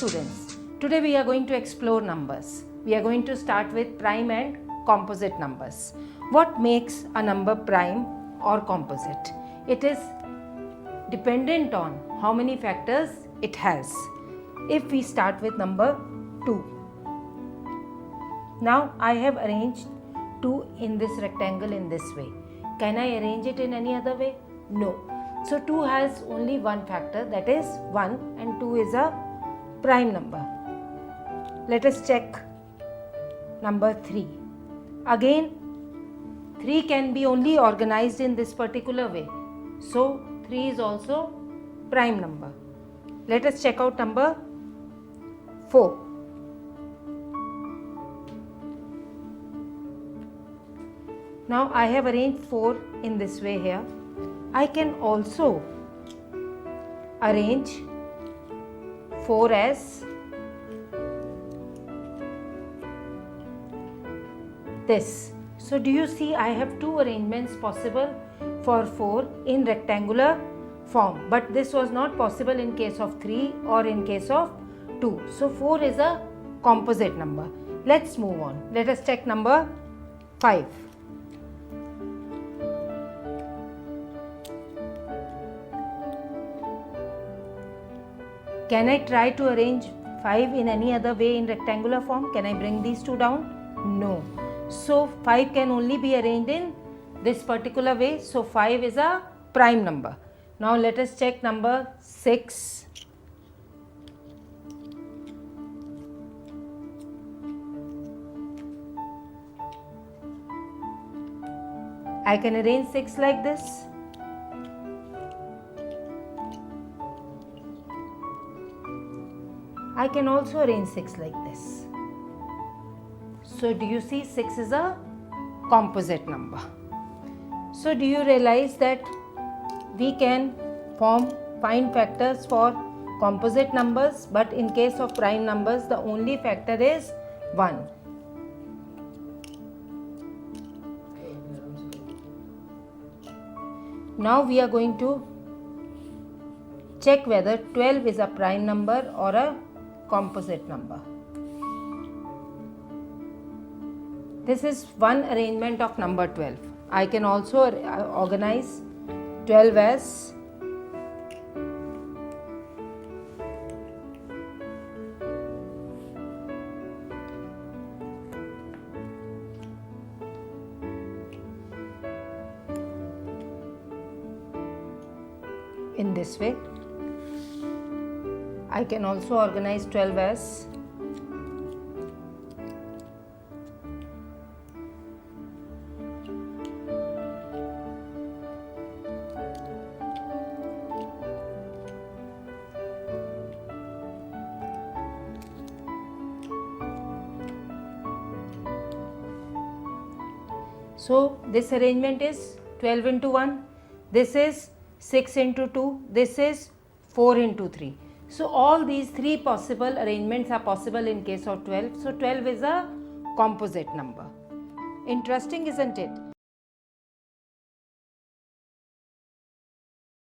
students, today we are going to explore numbers. We are going to start with prime and composite numbers. What makes a number prime or composite? It is dependent on how many factors it has. If we start with number 2. Now I have arranged 2 in this rectangle in this way. Can I arrange it in any other way? No. So 2 has only one factor, that is 1, and 2 is a prime number. Let us check number 3. Again 3 can be only organized in this particular way. So 3 is also prime number. Let us check out number 4. Now I have arranged 4 in this way here. I can also arrange 4 as this. So do you see, I have 2 arrangements possible for 4 in rectangular form, but this was not possible in case of 3 or in case of 2. So 4 is a composite number. Let's move on. Let us check number 5. Can I try to arrange 5 in any other way in rectangular form? Can I bring these 2 down? No. So 5 can only be arranged in this particular way. So 5 is a prime number. Now let us check number 6. I can arrange 6 like this. I can also arrange 6 like this. So do you see, 6 is a composite number. So do you realize that we can find factors for composite numbers, but in case of prime numbers the only factor is 1. Now we are going to check whether 12 is a prime number or a composite number. This is one arrangement of number 12. I can also organize 12 as in this way. I can also organize 12 as so this arrangement is 12 into 1, this is 6 into 2, this is 4 into 3. So all these 3 possible arrangements are possible in case of 12. So 12 is a composite number. Interesting, isn't it?